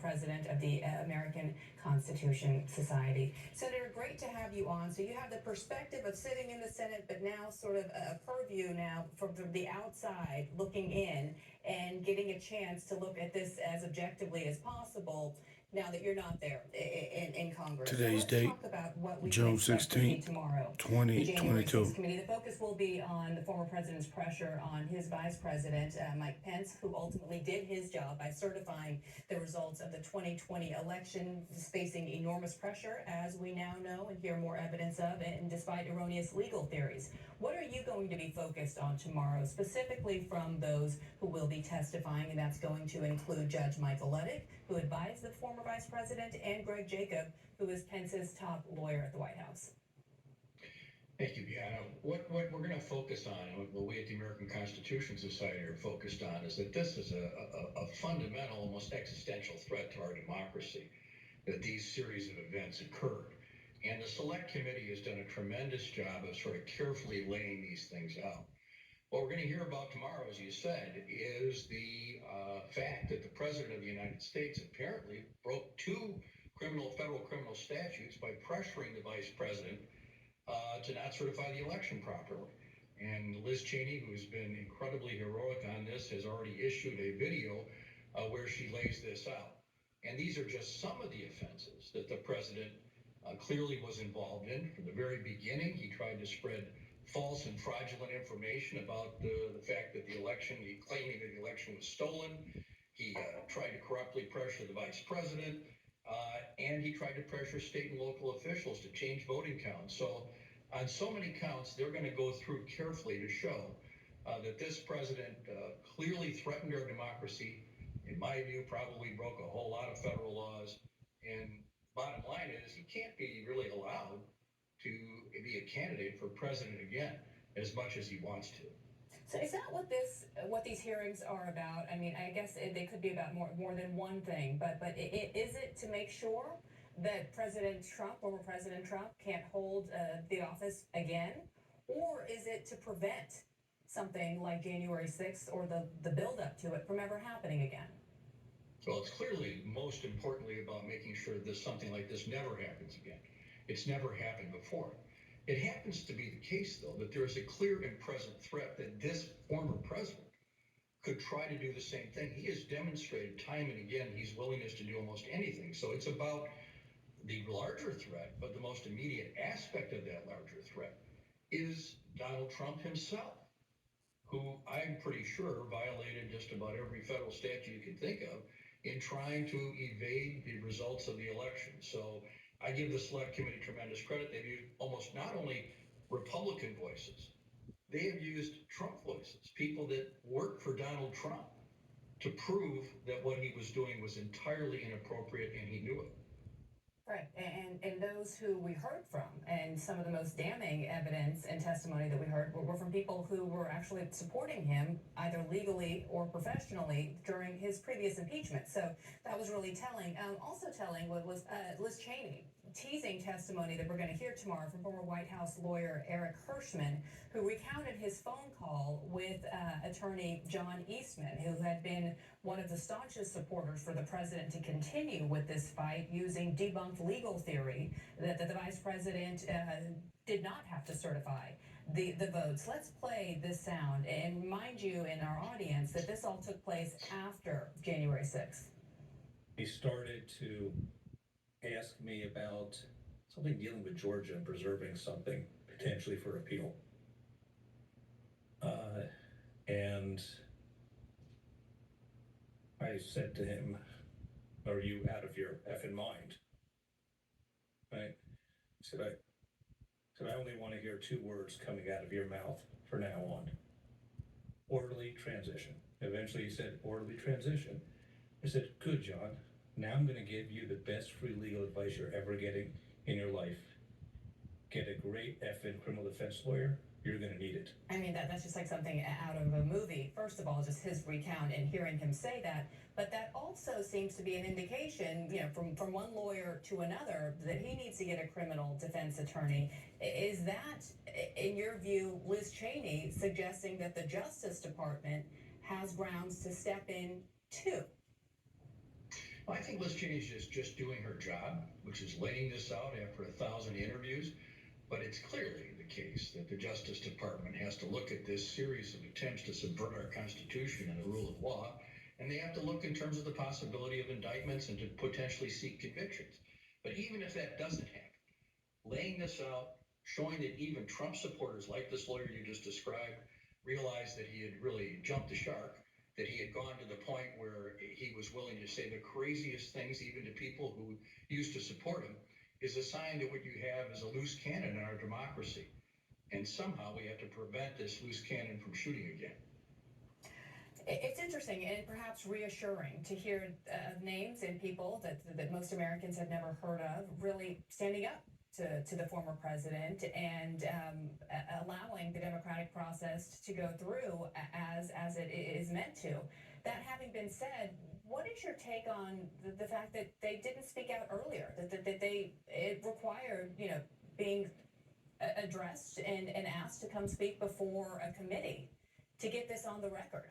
president of the American Constitution Society. Senator, great to have you on. So you have the perspective of sitting in the Senate, but now sort of a purview now from the outside looking in and getting a chance to look at this as objectively as possible now that you're not there in Congress. Today's so date, talk about what we June can expect to see 16th, tomorrow. 2022. Committee. The focus will be on the former president's pressure on his vice president, Mike Pence, who ultimately did his job by certifying the results of the 2020 election, facing enormous pressure, as we now know and hear more evidence of, and despite erroneous legal theories. What are you going to be focused on tomorrow, specifically from those who will be testifying? And that's going to include Judge Michael Luddick, who advised the former vice president, and Greg Jacob, who is Pence's top lawyer at the White House. Thank you, Brianna. What we're going to focus on, and what we at the American Constitution Society are focused on, is that this is a fundamental, almost existential threat to our democracy, that these series of events occurred. And the Select Committee has done a tremendous job of sort of carefully laying these things out. What we're going to hear about tomorrow, as you said, is the fact that the President of the United States apparently broke two federal criminal statutes by pressuring the Vice President to not certify the election properly. And Liz Cheney, who's been incredibly heroic on this, has already issued a video where she lays this out. And these are just some of the offenses that the President clearly was involved in. From the very beginning, he tried to spread false and fraudulent information about the fact that he claiming that the election was stolen. He tried to corruptly pressure the vice president, and he tried to pressure state and local officials to change voting counts. So on so many counts, they're going to go through carefully to show that this president clearly threatened our democracy. In my view, probably broke a whole lot of federal laws. And bottom line is, he can't be really allowed to be a candidate for president again, as much as he wants to. So is that what these hearings are about? I mean, I guess they could be about more than one thing, but is it to make sure that former President Trump, can't hold the office again? Or is it to prevent something like January 6th or the buildup to it from ever happening again? Well, it's clearly most importantly about making sure that something like this never happens again. It's never happened before. It happens to be the case, though, that there is a clear and present threat that this former president could try to do the same thing. He has demonstrated time and again his willingness to do almost anything. So it's about the larger threat, but the most immediate aspect of that larger threat is Donald Trump himself, who I'm pretty sure violated just about every federal statute you can think of in trying to evade the results of the election. So I give the Select Committee tremendous credit. They've used almost not only Republican voices, they have used Trump voices, people that work for Donald Trump, to prove that what he was doing was entirely inappropriate and he knew it. Right, and those who we heard from, and some of the most damning evidence and testimony that we heard were from people who were actually supporting him, either legally or professionally, during his previous impeachment. So that was really telling. Also telling was Liz Cheney teasing testimony that we're going to hear tomorrow from former White House lawyer Eric Hirschman, who recounted his phone call with attorney John Eastman, who had been one of the staunchest supporters for the president to continue with this fight, using debunked legal theory that the vice president did not have to certify the votes. Let's play this sound, and mind you in our audience that this all took place after January 6th. He started to ask me about something dealing with Georgia and preserving something potentially for appeal. And I said to him, "Are you out of your effing mind?" Right? I said, I only want to hear two words coming out of your mouth from now on: orderly transition. Eventually he said, orderly transition. I said, good, John. Now I'm going to give you the best free legal advice you're ever getting in your life. Get a great effing criminal defense lawyer. You're going to need it. I mean, that's just like something out of a movie. First of all, just his recount and hearing him say that. But that also seems to be an indication, from one lawyer to another, that he needs to get a criminal defense attorney. Is that, in your view, Liz Cheney suggesting that the Justice Department has grounds to step in too? Well, I think Liz Cheney's just doing her job, which is laying this out after 1,000 interviews. But it's clearly the case that the Justice Department has to look at this series of attempts to subvert our Constitution and the rule of law, and they have to look in terms of the possibility of indictments and to potentially seek convictions. But even if that doesn't happen, laying this out, showing that even Trump supporters like this lawyer you just described realized that he had really jumped the shark, that he had gone to the point where he was willing to say the craziest things even to people who used to support him, is a sign that what you have is a loose cannon in our democracy. And somehow we have to prevent this loose cannon from shooting again. It's interesting and perhaps reassuring to hear names and people that most Americans have never heard of really standing up to the former president and allowing the democratic process to go through as it is meant to. That having been said, what is your take on the fact that they didn't speak out earlier, that it required, being addressed and asked to come speak before a committee to get this on the record?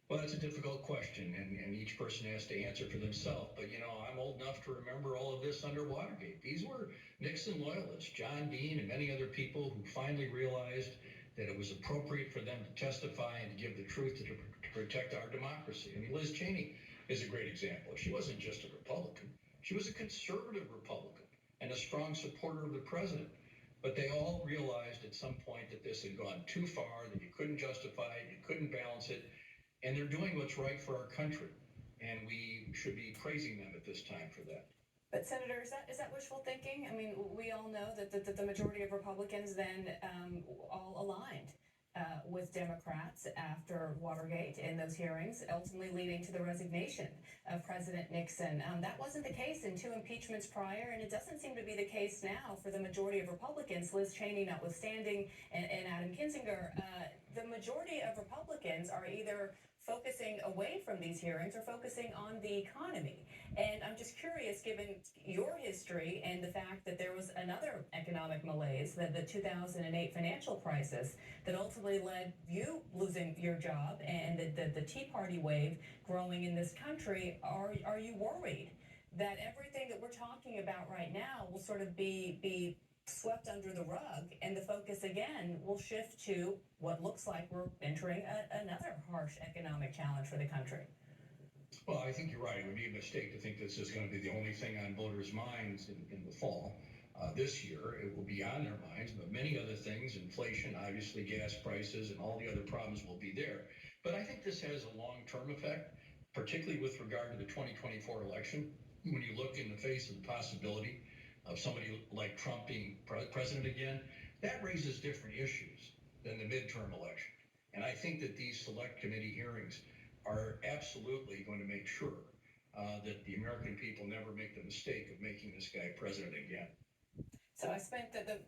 Well, that's a difficult question, and each person has to answer for themselves. But, I'm old enough to remember all of this under Watergate. These were Nixon loyalists, John Dean and many other people who finally realized that it was appropriate for them to testify and to give the truth to protect our democracy. I mean, Liz Cheney is a great example. She wasn't just a Republican. She was a conservative Republican and a strong supporter of the president. But they all realized at some point that this had gone too far, that you couldn't justify it, you couldn't balance it. And they're doing what's right for our country. And we should be praising them at this time for that. But Senator, is that wishful thinking? I mean, we all know that the majority of Republicans then all aligned with Democrats after Watergate in those hearings, ultimately leading to the resignation of President Nixon. That wasn't the case in 2 impeachments prior, and it doesn't seem to be the case now for the majority of Republicans, Liz Cheney notwithstanding, and Adam Kinzinger. The majority of Republicans are either focusing away from these hearings or focusing on the economy. And I'm just curious, given your history and the fact that there was another economic malaise, the 2008 financial crisis that ultimately led you losing your job and the Tea Party wave growing in this country, are you worried that everything that we're talking about right now will sort of be swept under the rug, and the focus again will shift to what looks like we're entering another harsh economic challenge for the country? Well, I think you're right. It would be a mistake to think this is going to be the only thing on voters' minds in the fall. This year, it will be on their minds, but many other things, inflation, obviously gas prices, and all the other problems will be there. But I think this has a long-term effect, particularly with regard to the 2024 election. When you look in the face of the possibility of somebody like Trump being president again, that raises different issues than the midterm election. And I think that these select committee hearings are absolutely going to make sure that the American people never make the mistake of making this guy president again. So I spent the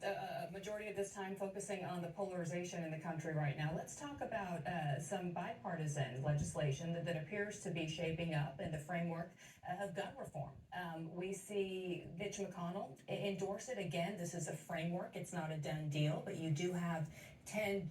majority of this time focusing on the polarization in the country right now. Let's talk about some bipartisan legislation that appears to be shaping up in the framework of gun reform. We see Mitch McConnell endorse it again. This is a framework. It's not a done deal, but you do have 10